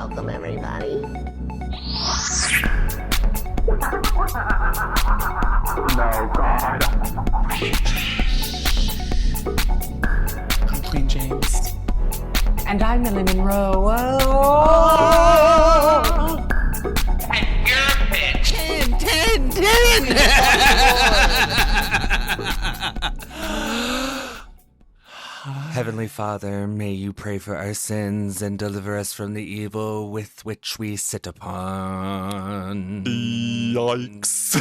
Welcome, everybody. No, God. I'm Queen James. And I'm Millie Monroe. Whoa. And you're a bitch. 10. Heavenly Father, may you pray for our sins and deliver us from the evil with which we sit upon. Yikes.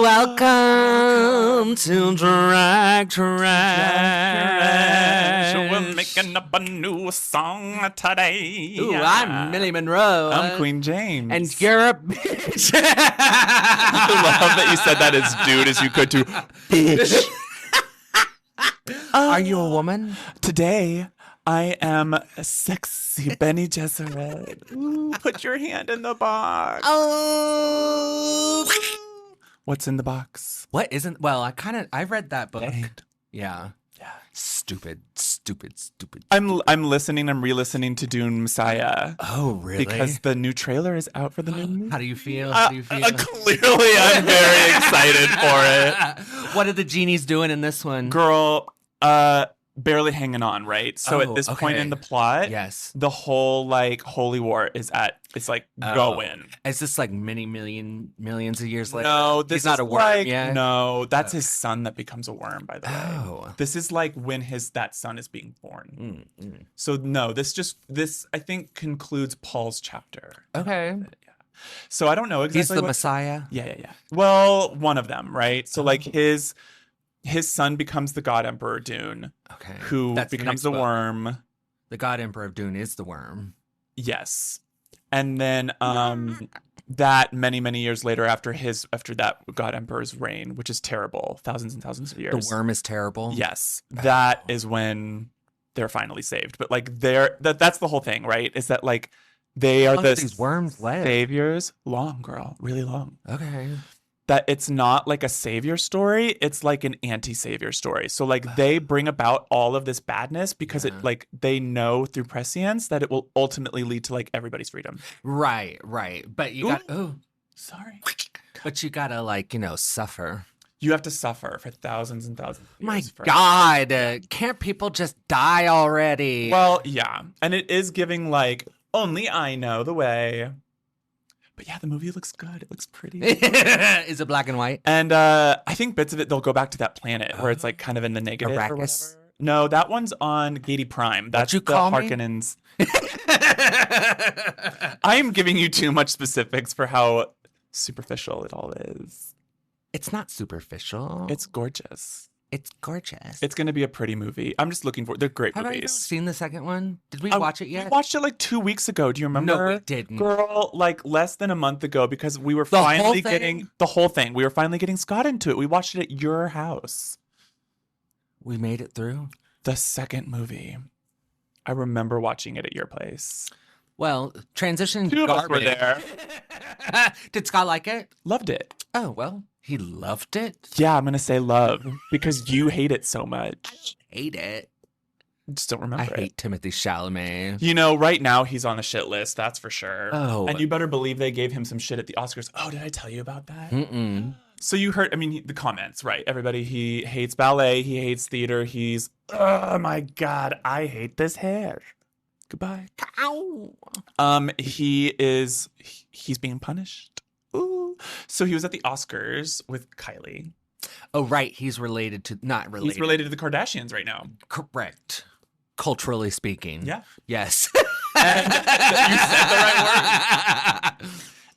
Welcome to Drag Trash. We're making up a new song today. Ooh, I'm Millie Monroe. I'm Queen James. And you're a bitch. I love that you said that as dude as you could to bitch. Are you a woman? Today, I am sexy Benny Gesserit. Ooh, put your hand in the box. Oh. What's in the box? What isn't? Well, I read that book. Dang. Yeah. Yeah. Stupid. I'm listening. I'm re-listening to Dune Messiah. Oh, really? Because the new trailer is out for the new movie. How do you feel? Clearly, I'm very excited for it. What are the genies doing in this one? Girl, barely hanging on, right? So at this point in the plot, yes, the whole like holy war is going. Is this like millions of years later? No, this He's not is a worm. like, Yeah. no, that's his son that becomes a worm, by the way. Oh. This is like when that son is being born. So no, this I think concludes Paul's chapter. Okay. Yeah. So I don't know exactly. He's the Messiah. Yeah. Well, one of them, right? So like his son becomes the God Emperor Dune. Okay. Who That's becomes the the next book. worm. The God Emperor of Dune is the worm. Yes. And then that many years later after that God Emperor's reign, which is terrible, thousands and thousands of years. The worm is terrible. Yes. That is when they're finally saved. But like that's the whole thing, right? Is that like they are these worms live? saviors. Long, girl. Really long. Okay. That it's not like a savior story, it's like an anti-savior story. So like they bring about all of this badness because it like they know through prescience that it will ultimately lead to like everybody's freedom. Right. But you got sorry. But you gotta like, suffer. You have to suffer for thousands and thousands of My years. God, can't people just die already? Well, yeah. And it is giving like, only I know the way. But yeah, the movie looks good. It looks pretty. Is it black and white? And I think bits of it, they'll go back to that planet where it's like kind of in the negative or Arrakis? whatever. No, that one's on Gady Prime. That's you the call me? Harkonnens. I am giving you too much specifics for how superficial it all is. It's not superficial. It's gorgeous. It's gorgeous. It's going to be a pretty movie. I'm just looking for. They're great Have I movies. seen the second one? Did we watch it yet? We watched it like 2 weeks ago. Do you remember? No, we didn't. Girl, like less than a month ago because we were The whole finally thing? getting the whole thing. We were finally getting Scott into it. We watched it at your house. We made it through. The second movie. I remember watching it at your place. Well, transition. Two of us were garbage. there. Did Scott like it? Loved it. Oh, well, he loved it. Yeah, I'm going to say love because you hate it so much. Hate it. Just don't I remember it. hate Timothée Chalamet. Right now he's on the shit list. That's for sure. Oh. And you better believe they gave him some shit at the Oscars. Oh, did I tell you about that? Mm-mm. So you heard, the comments, right? Everybody, he hates ballet. He hates theater. Oh my God, I hate this hair. Goodbye. Ow. He's being punished. Ooh. So he was at the Oscars with Kylie. Oh, right. He's not related. He's related to the Kardashians right now. Correct. Culturally speaking. Yeah. Yes. And you said the right word.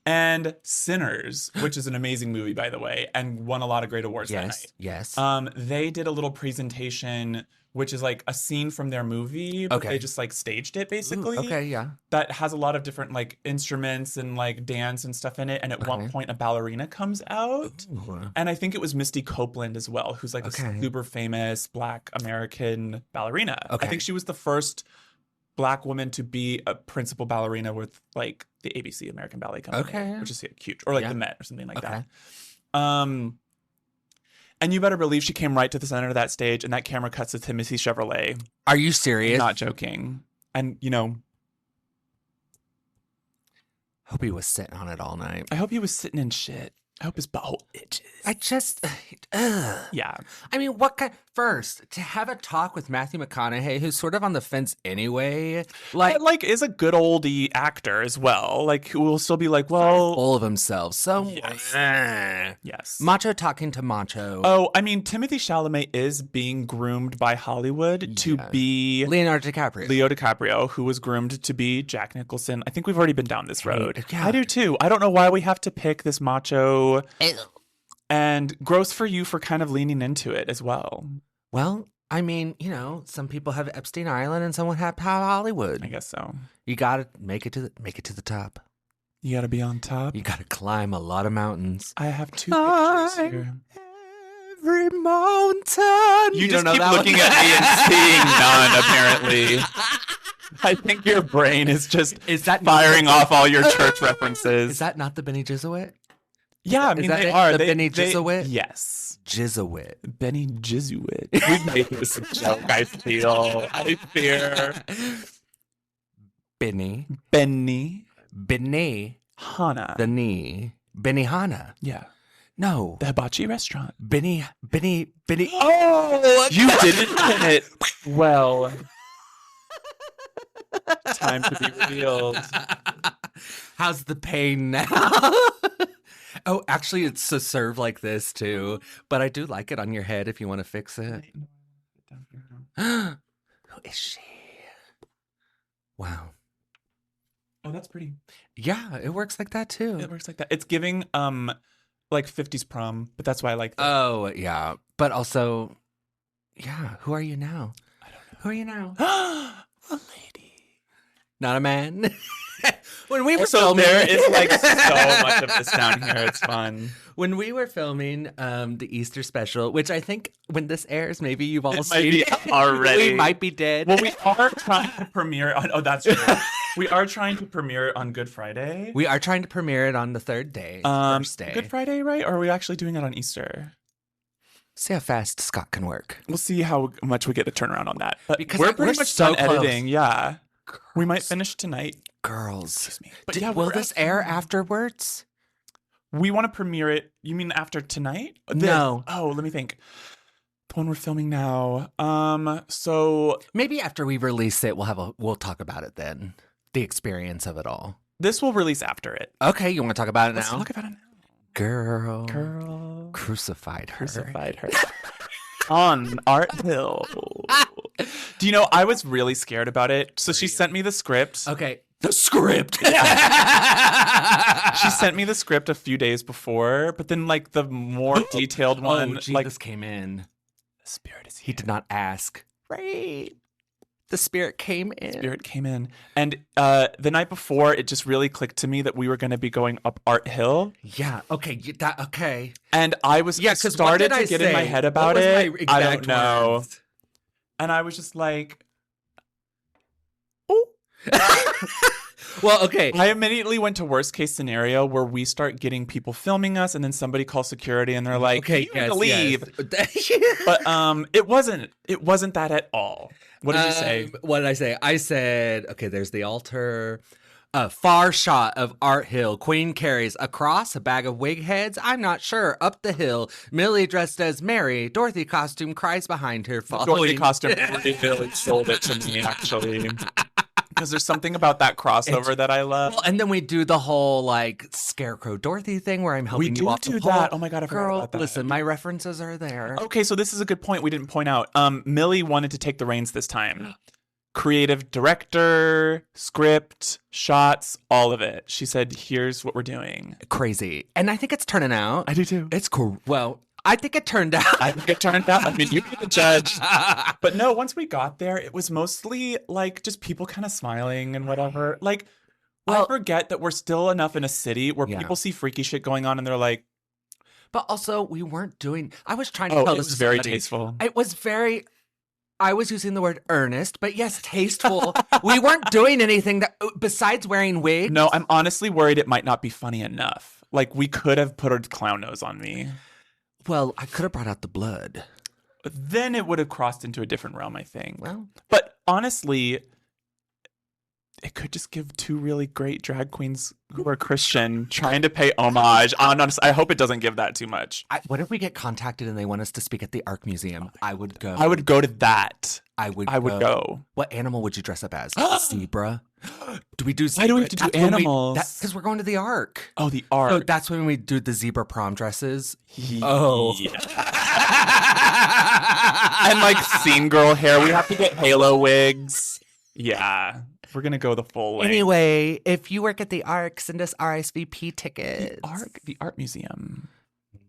And Sinners, which is an amazing movie, by the way, and won a lot of great awards that night. Yes. They did a little presentation, which is like a scene from their movie, but they just like staged it basically. Ooh, okay, yeah. That has a lot of different like instruments and like dance and stuff in it. And at one point, a ballerina comes out. Ooh. And I think it was Misty Copeland as well, who's like a super famous Black American ballerina. Okay. I think she was the first Black woman to be a principal ballerina with like the ABC American Ballet Company, which is huge, or like the Met or something like that. And you better believe she came right to the center of that stage, and that camera cuts to Timothée Chalamet. Are you serious? I'm not joking. And Hope he was sitting on it all night. I hope he was sitting in shit. I hope his butthole itches. I just, Yeah. I mean, first, to have a talk with Matthew McConaughey, who's sort of on the fence anyway, like is a good oldie actor as well. Like, who will still be like, well, full of himself. So, yes. Macho talking to Macho. Oh, I mean, Timothée Chalamet is being groomed by Hollywood to be Leonardo DiCaprio. Leo DiCaprio, who was groomed to be Jack Nicholson. I think we've already been down this road. Yeah. I do too. I don't know why we have to pick this macho. And gross for you for kind of leaning into it as well. Well, I mean, some people have Epstein Island and someone have Hollywood. I guess so. You gotta make it to the top. You gotta be on top. You gotta climb a lot of mountains. I have 2 pictures here. Every mountain. You just keep looking at me and seeing none, apparently. I think your brain is just firing off all your church references. Is that not the Benny Jesuit? Yeah, I mean, they are. The Benny Jesuit? Yes. Jesuit. Benny Jesuit. We've made this a joke, I feel. I fear. Benny. Hana. The knee. Benihana. Yeah. No. The hibachi restaurant. Benny. Oh! You didn't get it. Well. Time to be revealed. How's the pain now? Oh, actually, it's to serve like this, too. But I do like it on your head if you want to fix it. Who is she? Wow. Oh, that's pretty. Yeah, it works like that, too. It works like that. It's giving, like 50s prom, but that's why I like that. Oh, yeah. But also, yeah, who are you now? I don't know. Who are you now? A lady. Not a man. When we were so filming, there is like so much of this down here. It's fun. When we were filming the Easter special, which I think when this airs, maybe you've all seen it already. We might be dead. Well, we are trying to premiere on. Oh, that's true. We are trying to premiere it on Good Friday. We are trying to premiere it on the third day, first day. Good Friday, right? Or are we actually doing it on Easter? See how fast Scott can work. We'll see how much we get to turn around on that. But Because we're pretty much so done close. editing. Yeah. Girls. We might finish tonight. Girls. Excuse me. But Will this air afterwards? We want to premiere it. You mean after tonight? No. Oh, let me think. The one we're filming now. So Maybe after we release it, we'll talk about it then. The experience of it all. this will release after it. Okay, you want to talk about it Let's now? talk about it now. Girl. Crucified her. On Art Hill. Do you know, I was really scared about it. So she sent me the script. Okay. The script. She sent me the script a few days before, but then like the more detailed one, Jesus like came in. the spirit is He here. did not ask. Right. The spirit came in. Spirit came in. And the night before, it just really clicked to me that we were going to be going up Art Hill. Yeah. Okay. Okay. And I was started to get in my head about it. I don't know. And I was just like, oh. Well, okay. I immediately went to worst case scenario where we start getting people filming us and then somebody calls security and they're like, Okay, you have to leave. Yes. But it wasn't that at all. What did you say? What did I say? I said, okay, there's the altar. A far shot of Art Hill. Queen carries a cross, a bag of wig heads. I'm not sure. Up the hill. Millie dressed as Mary. Dorothy costume cries behind her. Dorothy costume really sold it to me, actually. Because there's something about that crossover that I love. Well, and then we do the whole like Scarecrow Dorothy thing where I'm helping you off the pole. That. Oh my God, I forgot about that. Listen, my references are there. Okay, so this is a good point we didn't point out. Millie wanted to take the reins this time. Creative director, script, shots, all of it. She said, here's what we're doing. Crazy. And I think it's turning out. I do too. It's cool. Well, I think it turned out. I think it turned out. I mean, you be the judge. But no, once we got there, it was mostly like just people kind of smiling and whatever. Like, I forget that we're still enough in a city where people see freaky shit going on and they're like. But also, we weren't doing. I was trying to tell it this was to very somebody. tasteful. It was very. I was using the word earnest, but yes, tasteful. We weren't doing anything that besides wearing wigs. No, I'm honestly worried it might not be funny enough. Like, we could have put a clown nose on me. Well, I could have brought out the blood. Then it would have crossed into a different realm, I think. Well, but honestly, it could just give two really great drag queens who are Christian trying to pay homage. I hope it doesn't give that too much. What if we get contacted and they want us to speak at the Ark Museum? I would go. I would go to that. I would go. What animal would you dress up as? Zebra? Do we do zebra? Why do we have to do animals? Because we're going to the Ark. Oh, the Ark. So that's when we do the zebra prom dresses. Oh. Yeah. And like scene girl hair. We have to get halo wigs. Yeah. We're going to go the full length. Anyway, if you work at the Ark, send us RSVP tickets. The Art Museum.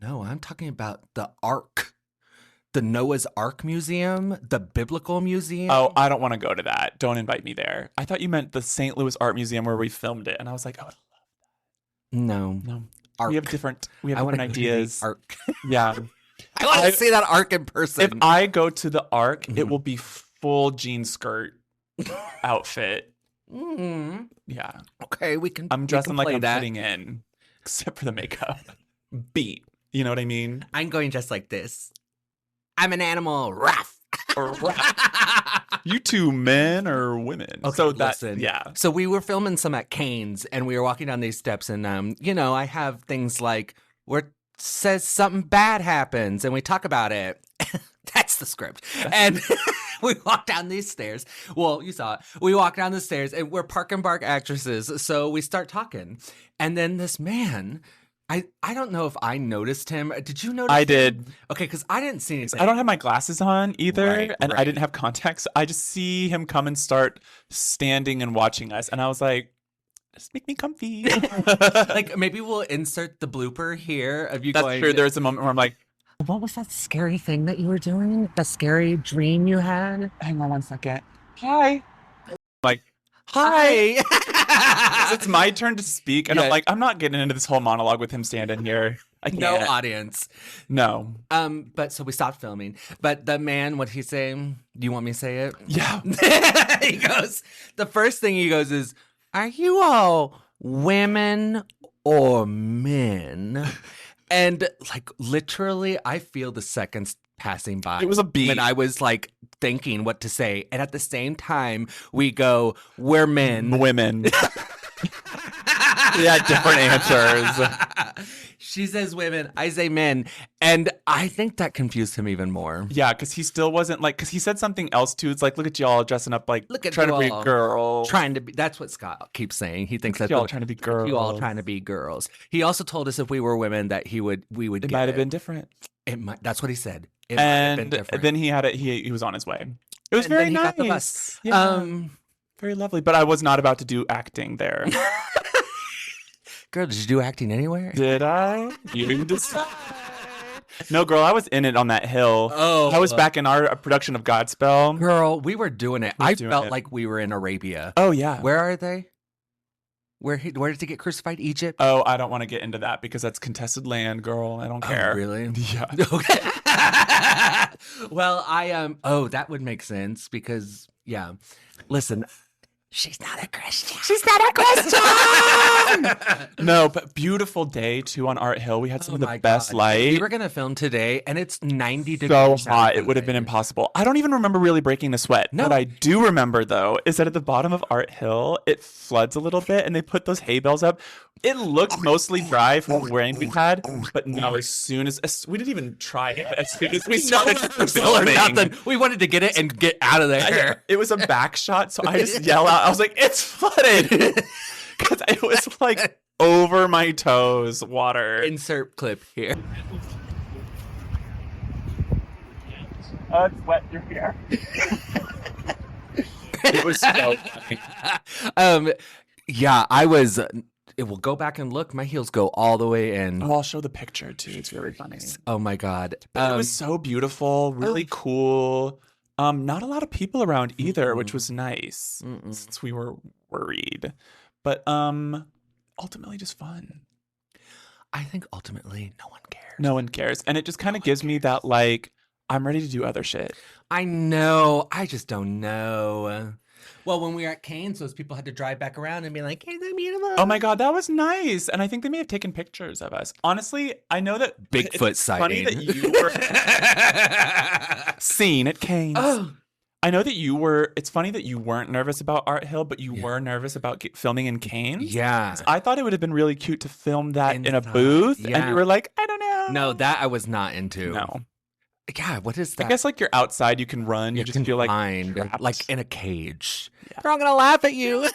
No, I'm talking about the Ark. The Noah's Ark Museum, the Biblical Museum. Oh, I don't want to go to that. Don't invite me there. I thought you meant the St. Louis Art Museum where we filmed it. And I was like, oh, no. Ark. We have different ideas. Ark. Yeah. I want to see that Ark in person. If I go to the Ark, it will be full jean skirt outfit. Yeah. Okay, I'm dressing like I'm fitting in, except for the makeup. Beat. You know what I mean? I'm going just like this. I'm an animal. Ruff. You two men or women? Okay, so listen. Yeah. So we were filming some at Cane's, and we were walking down these steps, and I have things like where it says something bad happens, and we talk about it. That's the script. And we walk down these stairs. Well, you saw it. We walk down the stairs, and we're Park and Bark actresses, so we start talking, and then this man. I don't know if I noticed him. Did you notice I him? did. Okay, because I didn't see anything. I don't have my glasses on either, and Right. I didn't have contacts. I just see him come and start standing and watching us, and I was like, just make me comfy. Like, maybe we'll insert the blooper here of you That's going. true. There's a moment where I'm like, What was that scary thing that you were doing? The scary dream you had? hang on one second. Hi. Like, Hi. it's my turn to speak, and Yeah. I'm like, I'm not getting into this whole monologue with him standing here. I can't. No audience. No. But so we stopped filming. But the man, what he's saying, do you want me to say it? Yeah. He goes, the first thing he goes is, are you all women or men? And like literally, I feel the seconds passing by. It was a beat. When I was like thinking what to say. And at the same time, we go, we're men. Women. Yeah, different answers. She says women, I say men. And I think that confused him even more. Yeah, because he still wasn't like, because he said something else too. It's like, look at y'all dressing up like, Look at trying to be y'all. a girl. Trying to be, that's what Scott keeps saying. He thinks that Y'all trying to be girls. you all trying to be girls. He also told us if we were women that we would It get might have been different. It might, that's what he said. It might have been And different. then he had it. He was on his way. It was And very then he nice. got the bus. Yeah, very lovely. But I was not about to do acting there. Girl, did you do acting anywhere? Did I? You decide. No, girl, I was in it on that hill. Oh. I was back in our production of Godspell. Girl, we were doing it. We were I doing felt it. like we were in Arabia. Oh yeah. Where are they? Where did he get crucified? Egypt? Oh, I don't want to get into that because that's contested land, girl. I don't care. Oh, really? Yeah. Okay. Well, that would make sense because, yeah. Listen, she's not a Christian. She's not a Christian. No, but beautiful day too on Art Hill. We had some of the best light. We were gonna film today, and it's 90 So degrees. hot, it would have been impossible. I don't even remember really breaking the sweat. No. What I do remember, though, is that at the bottom of Art Hill, it floods a little bit, and they put those hay bales up. It looked mostly dry from the rain we had, but now as soon as we didn't even try it, as soon as we started filming, nothing. We wanted to get it and get out of there. it was a back shot, so I just yell out. I was like, "It's flooded!" Because it was like over my toes, water. Insert clip here. Oh, it's wet through here. It was so funny. Yeah, I was. It will go back and look. My heels go all the way in. Oh, I'll show the picture too. It's really funny. Oh my god! But it was so beautiful, really cool. Not a lot of people around either, which was nice since we were worried. But ultimately, just fun. I think ultimately, no one cares. No one cares, and it just kind of gives me that like I'm ready to do other shit. I know. I just don't know. Well, when we were at Cane's, those people had to drive back around and be like, "Hey, that beautiful." Oh my god, that was nice, and I think they may have taken pictures of us. Honestly, I know that Bigfoot it's funny sighting. that you were seen at Cane's. Oh. I know that you were. It's funny that you weren't nervous about Art Hill, but you were nervous about filming in Canes. Yeah. I thought it would have been really cute to film that in a Inside. booth, Yeah. and you were like, I don't know. No, that I was not into. No. Yeah, what is that? I guess like you're outside, you can run. You just feel like trapped. like in a cage. Yeah. They're all gonna laugh at you.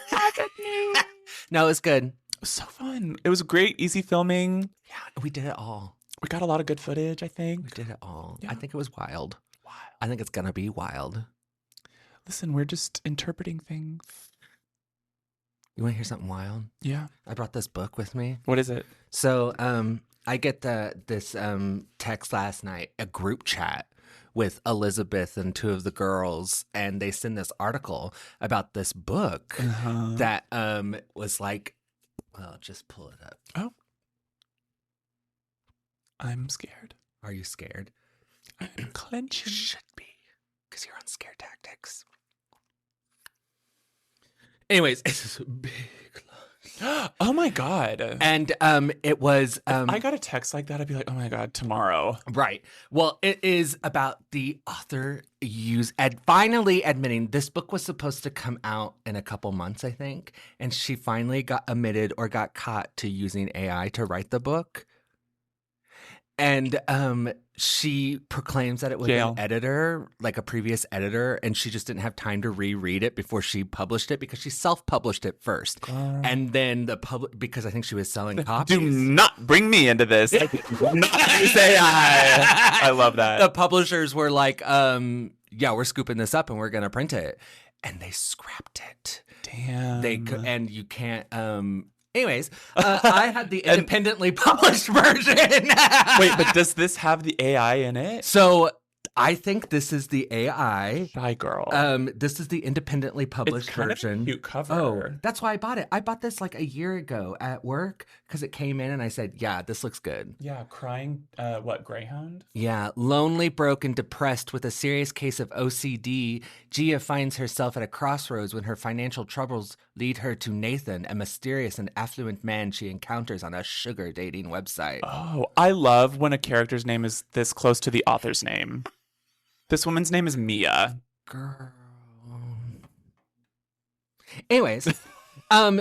No, it's good. It was so fun. It was great, easy filming. Yeah, we did it all. We got a lot of good footage, I think. We did it all. Yeah. I think it was wild. Wow. I think it's gonna be wild. Listen, we're just interpreting things. You want to hear something wild? Yeah. I brought this book with me. What is it? So, I get this text last night, a group chat with Elizabeth and two of the girls, and they send this article about this book that was like, well, just pull it up. Oh. I'm scared. Are you scared? I'm You clenching. should be, because you're on scare tactics. Anyways, it's this big Oh my God. and it was I got a text like that, I'd be like, oh my God, tomorrow. right. Well, it is about the author finally admitting this book was supposed to come out in a couple months, I think, and she finally got got caught to using AI to write the book. And she proclaims that it was Jail. an editor, like a previous editor, and she just didn't have time to reread it before she published it because she self-published it first. And then because I think she was selling copies. Do not bring me into this. I do not use AI. I love that. The publishers were like, yeah, we're scooping this up and we're going to print it. And they scrapped it. Damn. And you can't, anyways, I had the independently published version. Wait, but does this have the AI in it? So I think this is the AI. Shy girl. This is the independently published it's kind version. Of a cute cover. Oh, that's why I bought it. I bought this like a year ago at work because it came in and I said, yeah, this looks good. Yeah, crying, Greyhound? Yeah, lonely, broke, and depressed with a serious case of OCD, Gia finds herself at a crossroads when her financial troubles lead her to Nathan, a mysterious and affluent man she encounters on a sugar dating website. Oh, I love when a character's name is this close to the author's name. This woman's name is Mia. Girl. Anyways,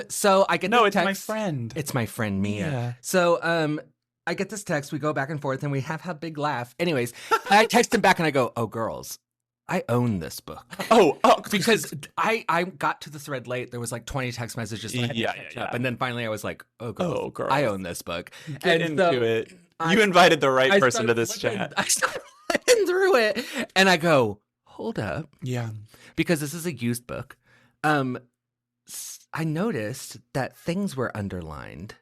so I get No, this it's text. my friend. It's my friend Mia. Yeah. So I get this text. We go back and forth, and we have a big laugh. Anyways, I text him back, and I go, "Oh, girls, I own this book." Oh, because I got to the thread late. There was like 20 text messages. So I had to catch up. And then finally, I was like, "Oh, girls, I own this book." Get into it. You invited the right person to this chat. I started flipping through it, and I go, "Hold up." Yeah. Because this is a used book. I noticed that things were underlined.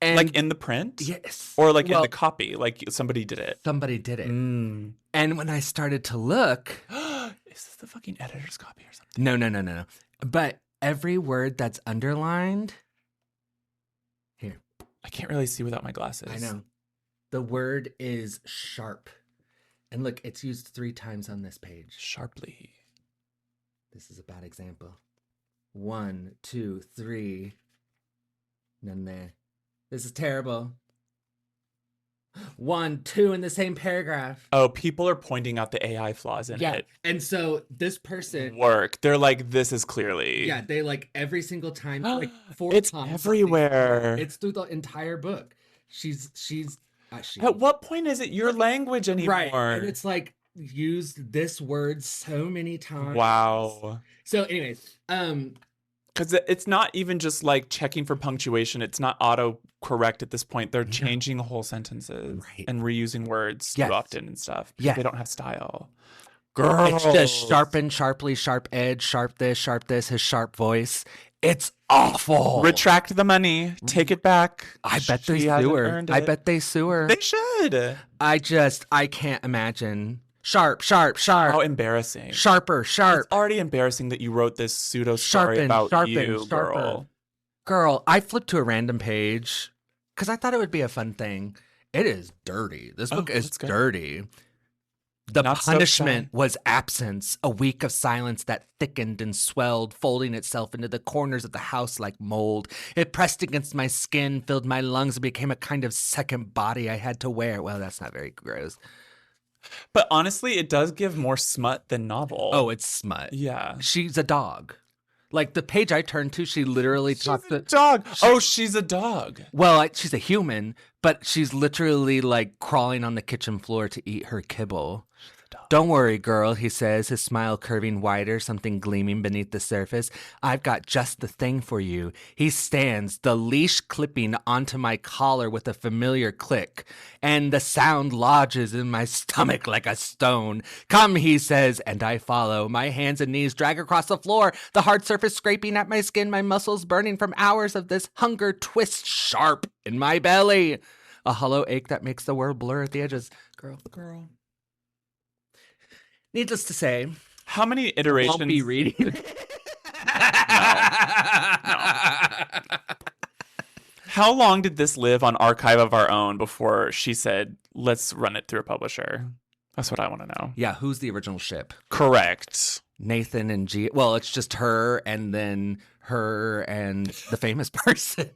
And like in the print? Yes. Or like in the copy, like somebody did it. Somebody did it. Mm. And when I started to look. Is this the fucking editor's copy or something? No. But every word that's underlined. Here. I can't really see without my glasses. I know. The word is sharp. And look, it's used 3 times on this page. Sharply. This is a bad example. 1, 2, 3. None there. This is terrible. 1, 2 in the same paragraph. Oh, people are pointing out the AI flaws in it. And so this person They're like, this is clearly. Yeah, they like every single time, like 4 it's times. everywhere. It's through the entire book. She's At what point is it your language anymore? right. And it's like used this word so many times. Wow. So anyways, because it's not even just like checking for punctuation. It's not auto correct at this point. They're changing whole sentences and reusing words too often and stuff. Yeah. They don't have style. Girl. it's just sharpen, sharply, sharp edge, sharp this, his sharp voice. It's awful. Retract the money. Take it back. I bet they She sue hasn't her. earned I it. bet they sue her. They should. I can't imagine. Sharp. How embarrassing. Sharper. It's already embarrassing that you wrote this pseudo story Sharpen, about sharpen, you, sharper. girl. Girl, I flipped to a random page because I thought it would be a fun thing. It is dirty. This book is that's good. dirty. The Not so punishment shy. was absence, a week of silence that thickened and swelled, folding itself into the corners of the house like mold. It pressed against my skin, filled my lungs, and became a kind of second body I had to wear. Well, that's not very gross. But honestly, it does give more smut than novel. Oh, it's smut. Yeah. She's a dog. Like the page I turned to, she literally talked a dog. She's a dog. Well, she's a human, but she's literally like crawling on the kitchen floor to eat her kibble. Don't worry, girl, he says, his smile curving wider, something gleaming beneath the surface. I've got just the thing for you. He stands, the leash clipping onto my collar with a familiar click, and the sound lodges in my stomach like a stone. Come, he says, and I follow. My hands and knees drag across the floor, the hard surface scraping at my skin, my muscles burning from hours of this hunger twist sharp in my belly. A hollow ache that makes the world blur at the edges. Girl. Needless to say, how many iterations? Won't be reading. No. How long did this live on Archive of Our Own before she said, let's run it through a publisher? That's what I want to know. Yeah, who's the original ship? Correct. Nathan and G. Well, it's just her and then her and the famous person.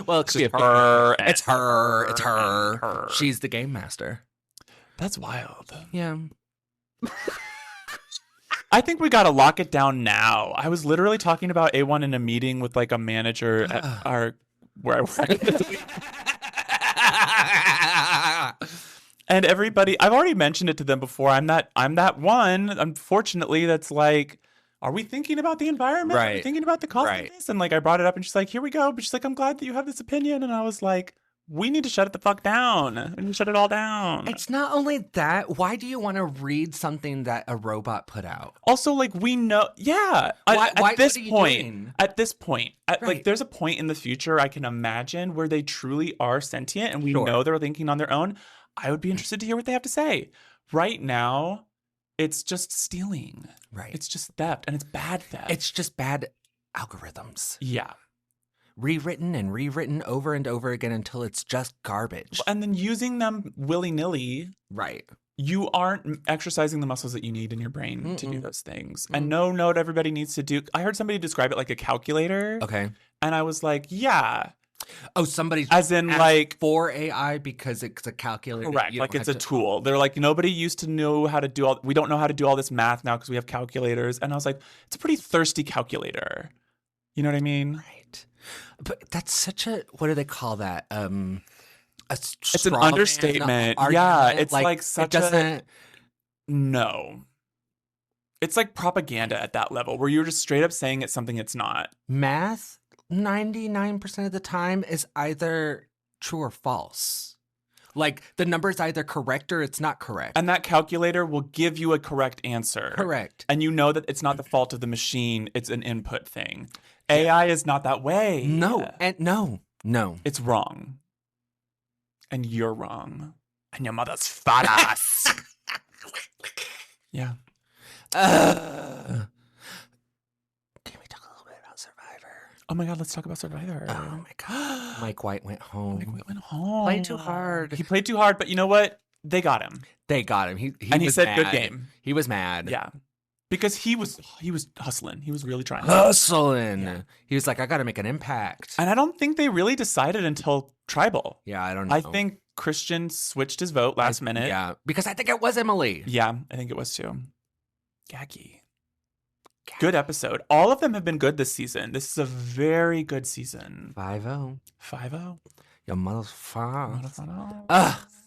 Well, it could be her. It's her. It's her. She's the game master. That's wild. Yeah. I think we got to lock it down now. I was literally talking about A1 in a meeting with like a manager at where I work. And everybody, I've already mentioned it to them before. I'm that one, unfortunately, that's like, are we thinking about the environment? Right. Are we thinking about the cost of this? And like I brought it up and she's like, here we go. But she's like, I'm glad that you have this opinion. And I was like, we need to shut it the fuck down. We need to shut it all down. It's not only that. Why do you want to read something that a robot put out? Also, like, we know, yeah. At this point, like, there's a point in the future I can imagine where they truly are sentient and we know they're thinking on their own. I would be interested to hear what they have to say. Right now, it's just stealing. Right. It's just theft, and it's bad theft. It's just bad algorithms. Yeah. Rewritten and rewritten over and over again until it's just garbage. And then using them willy-nilly. Right. You aren't exercising the muscles that you need in your brain to do those things. And no, not everybody needs to do. I heard somebody describe it like a calculator. Okay. And I was like, yeah. Oh, somebody's as in like for AI because it's a calculator. Correct. Like it's a tool. They're like, nobody used to know how to do all. We don't know how to do all this math now because we have calculators. And I was like, it's a pretty thirsty calculator. You know what I mean? Right. But that's such a, what do they call that? It's an understatement. Yeah, it's like such no. It's like propaganda at that level where you're just straight up saying it's something it's not. Math, 99% of the time, is either true or false. Like the number is either correct or it's not correct. And that calculator will give you a correct answer. Correct. And you know that it's not the fault of the machine. It's an input thing. AI is not that way. No. And no. It's wrong. And you're wrong. And your mother's fat ass. Yeah. Can we talk a little bit about Survivor? Oh my God, let's talk about Survivor. Oh my God. Mike White went home. Played too hard. He played too hard, but you know what? They got him. He said mad. Good game. He was mad. Yeah. Because he was hustling. He was really trying. Yeah. He was like, I got to make an impact. And I don't think they really decided until Tribal. Yeah, I don't know. I think Christian switched his vote last minute. Yeah, because I think it was Emily. Yeah, I think it was too. Gaggy. Good episode. All of them have been good this season. This is a very good season. 5-0. 5-0. Your mother's far.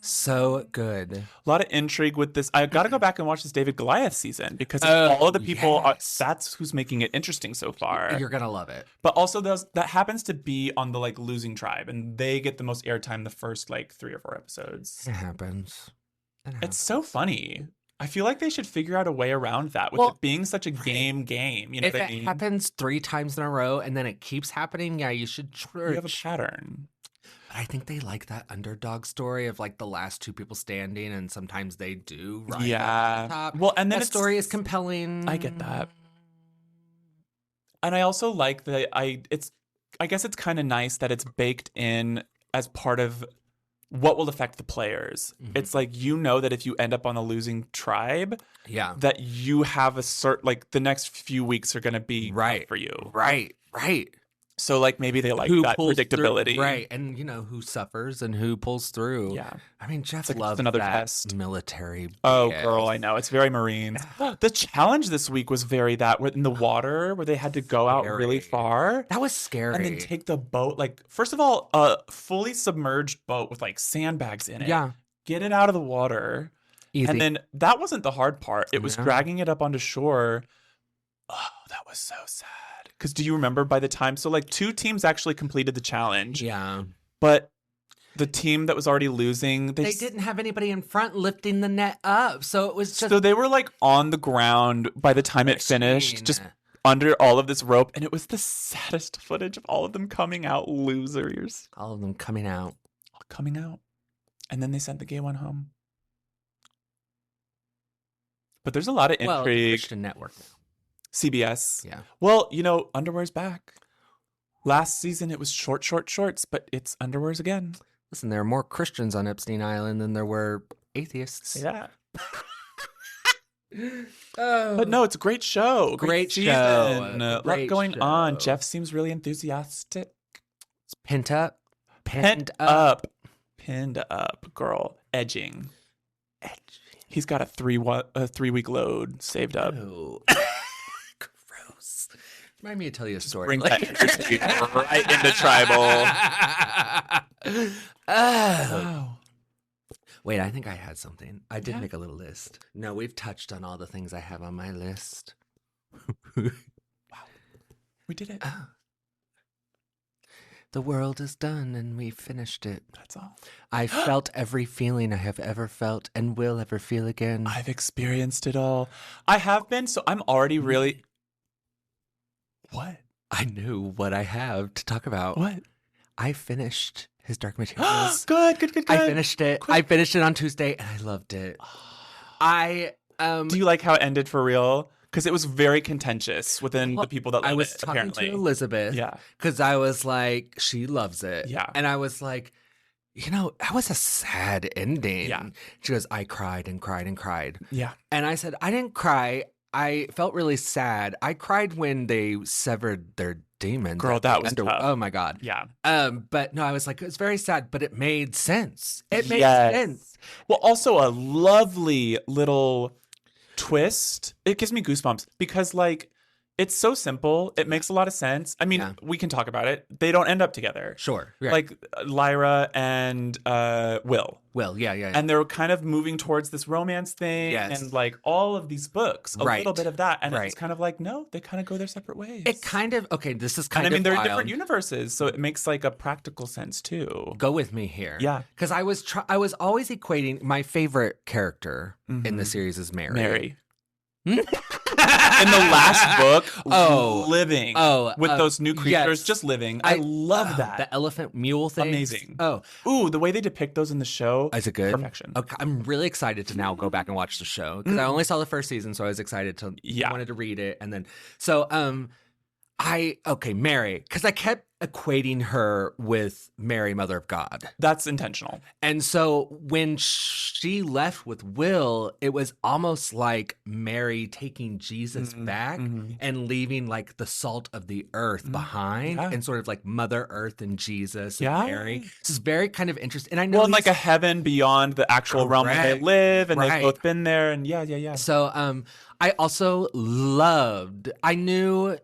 So good. A lot of intrigue with this. I got to go back and watch this David Goliath season because all of the people, that's who's making it interesting so far. You're going to love it. But also that happens to be on the like losing tribe and they get the most airtime the first like 3 or 4 episodes. It happens. It's so funny. I feel like they should figure out a way around that with it being such a game. You know if what I mean? If it happens 3 times in a row and then it keeps happening, yeah, you should. You have a pattern. But I think they like that underdog story of like the last 2 people standing, and sometimes they do. Right. Yeah. Top. Well, and then the story is compelling. I get that. And I also like that. I guess it's kind of nice that it's baked in as part of what will affect the players. Mm-hmm. It's like, you know, that if you end up on a losing tribe, that you have a like the next few weeks are going to be right for you. Right. So like maybe they like who that pulls predictability. through, right? And who suffers and who pulls through. Yeah. I mean, Jeff like loves another that test. military. Oh, BS. girl, I know. It's very Marines. The challenge this week was very that in the water where they had to go out really far. That was scary. And then take the boat. Like, first of all, a fully submerged boat with like sandbags in it. Yeah. Get it out of the water. Easy. And then that wasn't the hard part. It was dragging it up onto shore. Oh, that was so sad. Because do you remember by the time? So like 2 teams actually completed the challenge. Yeah. But the team that was already losing, they didn't have anybody in front lifting the net up. So it was just. So they were like on the ground by the time it finished, just under all of this rope. And it was the saddest footage of all of them coming out losers. All of them coming out. Coming out. And then they sent the gay one home. But there's a lot of intrigue. Well, Christian Network now. CBS. Yeah. Well, underwear's back. Last season it was shorts, but it's underwear's again. Listen, there are more Christians on Epstein Island than there were atheists. Yeah. But no, it's a great show. Great season. show. A lot going on. Jeff seems really enthusiastic. It's pinned up. Pinned up, girl. Edging. He's got a 3-week load saved up. Oh. Gross. Remind me to tell you a story. Bring that industry right into tribal. Oh. Wait, I think I had something. I did make a little list. No, we've touched on all the things I have on my list. Wow. We did it. The world is done and we finished it. That's all. I felt every feeling I have ever felt and will ever feel again. I've experienced it all. I have been, so I'm already really... What? I knew what I have to talk about. What? I finished his Dark Materials. Good. I finished it. I finished it on Tuesday and I loved it. Do you like how it ended for real? Because it was very contentious within the people that loved it, I was talking to Elizabeth. Yeah. Because I was like, she loves it. Yeah. And I was like, that was a sad ending. Yeah. She goes, I cried and cried and cried. Yeah. And I said, I didn't cry. I felt really sad. I cried when they severed their demons. Girl, that was tough. Oh my God. Yeah. But no, I was like, it was very sad, but it made sense. It made sense. Well, also a lovely little twist. It gives me goosebumps because like it's so simple. It makes a lot of sense. I mean, we can talk about it. They don't end up together. Sure. Right. Like Lyra and Will. Yeah. And they're kind of moving towards this romance thing and like all of these books, a little bit of that. And it's kind of like, no, they kind of go their separate ways. It kind of, this is kind of they're wild. different universes. So it makes like a practical sense too. Go with me here. Yeah. Because I was always equating, my favorite character in the series is Mary. In the last book, living with those new creatures, just living. I love that. The elephant mule thing. Amazing. Oh. Ooh, the way they depict those in the show. Is it good? Perfection. Okay, I'm really excited to now go back and watch the show because I only saw the first season, so I was excited to wanted to read it. And then, Mary, because I kept equating her with Mary, Mother of God. That's intentional. And so when she left with Will, it was almost like Mary taking Jesus back and leaving like the salt of the earth behind and sort of like Mother Earth and Jesus and Mary. This is very kind of interesting. And I know like a heaven beyond the actual realm where they live and they've both been there. And yeah. So I also loved, I knew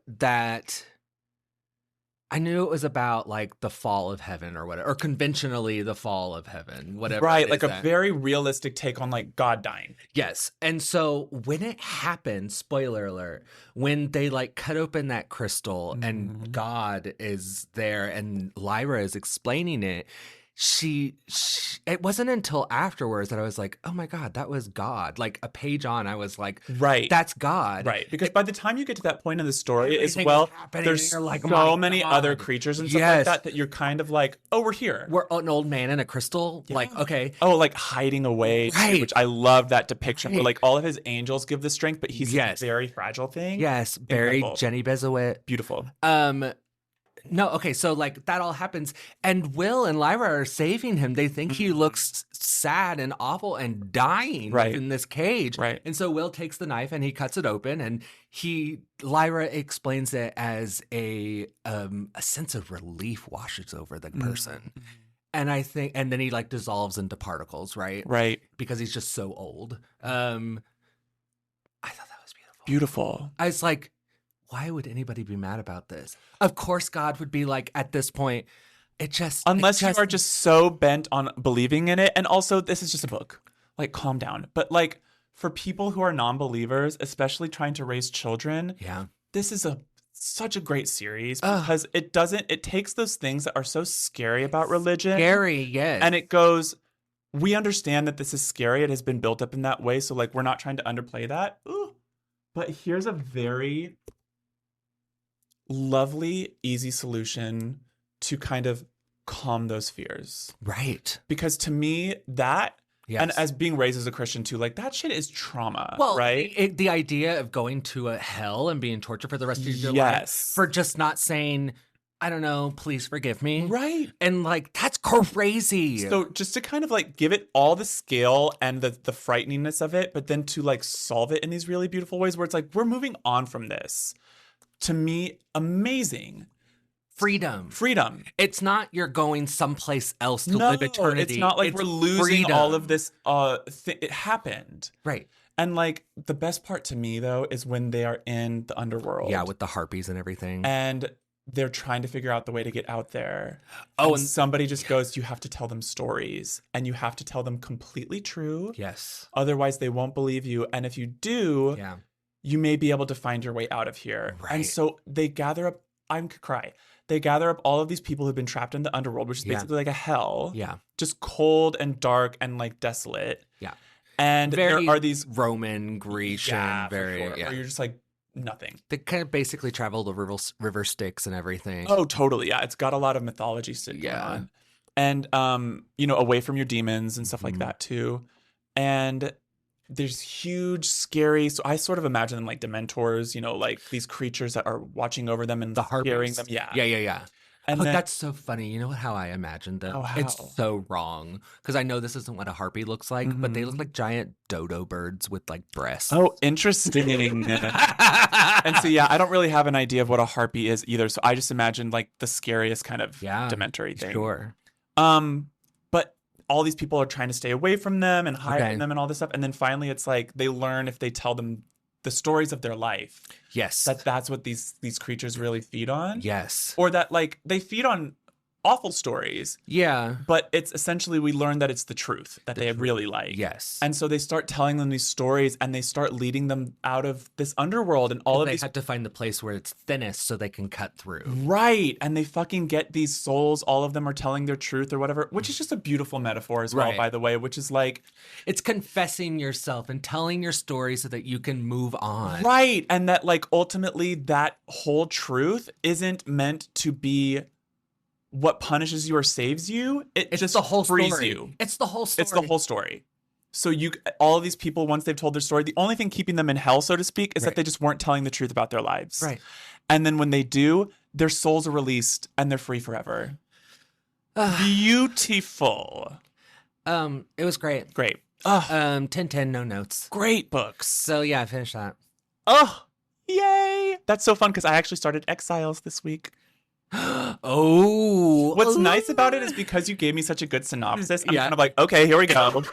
it was about like the fall of heaven or whatever, or conventionally the fall of heaven, whatever. Right, like a very realistic take on like God dying. Yes. And so when it happened, spoiler alert, when they like cut open that crystal and God is there and Lyra is explaining it, it wasn't until afterwards that I was like, oh my God, that was God. Like a page on, I was like, right, that's God. Right. Because by the time you get to that point in the story as well, there's like, so many other creatures and stuff like that you're kind of like, oh, we're here. We're an old man in a crystal. Yeah. Like, okay. Oh, like hiding away. Right. Which I love that depiction where like all of his angels give the strength, but he's a very fragile thing. Yes. Very Jenny Bezowit. Beautiful. No, okay, so like that all happens, and Will and Lyra are saving him. They think he looks sad and awful and dying in this cage. Right. And so Will takes the knife and he cuts it open, and Lyra explains it as a sense of relief washes over the person. And I think, and then he like dissolves into particles, right? Right. Because he's just so old. I thought that was beautiful. Beautiful. I was like, why would anybody be mad about this? Of course, God would be like, at this point, unless you are just so bent on believing in it. And also, this is just a book. Like, calm down. But like, for people who are non-believers, especially trying to raise children, this is such a great series because it takes those things that are so scary about religion. Scary, yes. And it goes, we understand that this is scary. It has been built up in that way. So like, we're not trying to underplay that. Ooh. But here's a very lovely, easy solution to kind of calm those fears. Right. Because to me, that, and as being raised as a Christian too, like that shit is trauma, right? The idea of going to a hell and being tortured for the rest of your life for just not saying, I don't know, please forgive me. Right. And like, that's crazy. So just to kind of like give it all the scale and the frighteningness of it, but then to like solve it in these really beautiful ways where it's like, we're moving on from this. To me, amazing. Freedom. It's not you're going someplace else to live eternity. It's not like we're losing all of this. It happened. Right. And like the best part to me though is when they are in the underworld. Yeah, with the harpies and everything. And they're trying to figure out the way to get out there. Oh, and somebody just goes, you have to tell them stories and you have to tell them completely true. Yes. Otherwise they won't believe you. And if you do, you may be able to find your way out of here. Right. And so they gather up, I could cry. They gather up all of these people who've been trapped in the underworld, which is basically like a hell. Yeah. Just cold and dark and like desolate. Yeah. And there are these Roman, Grecian, where you're just like nothing. They kind of basically travel the river Styx and everything. Oh, totally. Yeah. It's got a lot of mythology going on. And, away from your demons and stuff like that too. And there's huge, scary. So I sort of imagine them like Dementors, like these creatures that are watching over them and scaring them. Yeah. Yeah. And that's so funny. You know how I imagined them? Oh, how? It's so wrong. Because I know this isn't what a harpy looks like, but they look like giant dodo birds with like breasts. Oh, interesting. And so, I don't really have an idea of what a harpy is either. So I just imagined like the scariest kind of Dementor-y thing. Sure. But all these people are trying to stay away from them and hide from them and all this stuff. And then finally it's like they learn if they tell them the stories of their life. Yes. That's what these creatures really feed on. Yes. Or that like they feed on awful stories. Yeah. But it's essentially we learn that it's the truth that they really like. Yes. And so they start telling them these stories and they start leading them out of this underworld and all of these. They have to find the place where it's thinnest so they can cut through. Right. And they fucking get these souls. All of them are telling their truth or whatever, which is just a beautiful metaphor as well, by the way, which is like. It's confessing yourself and telling your story so that you can move on. Right. And that like ultimately that whole truth isn't meant to be what punishes you or saves you. It's just the whole frees story. you. It's the whole story. It's the whole story. So all of these people, once they've told their story, the only thing keeping them in hell, so to speak, is that they just weren't telling the truth about their lives. Right. And then when they do, their souls are released and they're free forever. Beautiful. It was great. Great. 10-10, no notes. Great books. So I finished that. Oh, yay. That's so fun because I actually started Exiles this week. What's nice about it is because you gave me such a good synopsis, I'm kind of like, okay, here we go. Okay.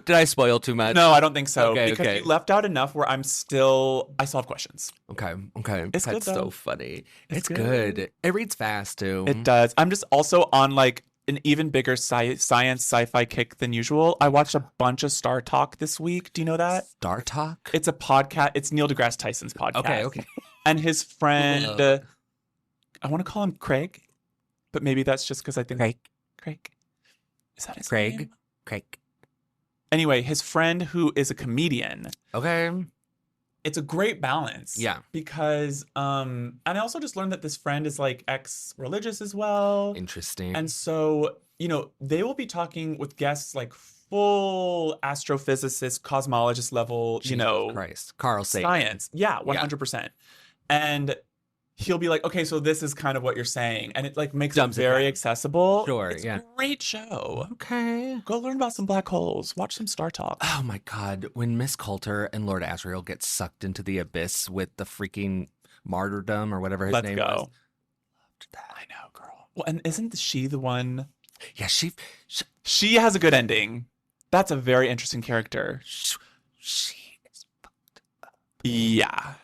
Did I spoil too much? No, I don't think so. Okay, because you left out enough where I still have questions. Okay. It's That's good, so funny. It's good. It reads fast too. It does. I'm just also on like an even bigger science sci-fi kick than usual. I watched a bunch of Star Talk this week. Do you know that? Star Talk? It's a podcast. It's Neil deGrasse Tyson's podcast. Okay. And his friend, I want to call him Craig, but maybe that's just because I think Craig. Is that his name? Craig. Anyway, his friend who is a comedian. Okay. It's a great balance. Yeah. Because, and I also just learned that this friend is like ex-religious as well. Interesting. And so, they will be talking with guests like full astrophysicist, cosmologist level, Jesus Christ. Carl Sagan. science. Yeah, 100%. And he'll be like, okay, so this is kind of what you're saying. And it like makes it very accessible. Sure, it's a great show. Okay. Go learn about some black holes. Watch some Star Talk. Oh my God. When Miss Coulter and Lord Asriel get sucked into the abyss with the freaking martyrdom or whatever his name was. Loved that. I know, girl. Well, and isn't she the one? Yeah, she has a good ending. That's a very interesting character. She is fucked up. Yeah.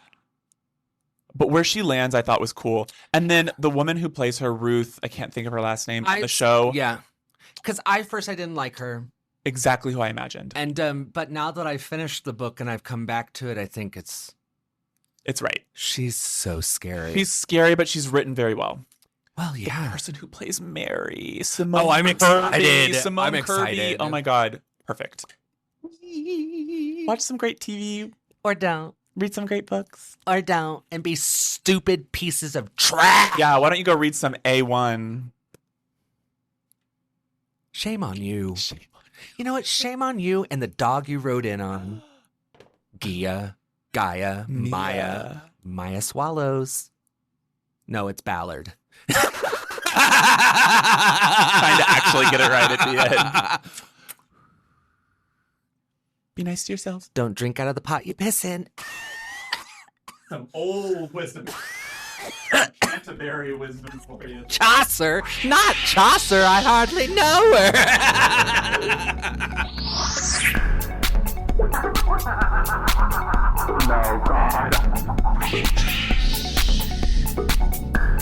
But where she lands, I thought was cool. And then the woman who plays her, Ruth, I can't think of her last name on the show. Yeah. Because first I didn't like her. Exactly who I imagined. And but now that I've finished the book and I've come back to it, I think it's right. She's so scary. She's scary, but she's written very well. Well, yeah. The person who plays Mary, Simone. Oh, I'm excited. Simone I'm Kirby. excited. Oh my God. Perfect. Watch some great TV. Or don't. Read some great books. Or don't. And be stupid pieces of trash. Yeah, why don't you go read some A1? Shame on you. You know what? Shame on you and the dog you rode in on. Gaia, Maya Swallows. No, it's Ballard. Trying to actually get it right at the end. Be nice to yourselves. Don't drink out of the pot you piss in. Some old wisdom. Canterbury wisdom for you. Chaucer? Not Chaucer. I hardly know her. No, God.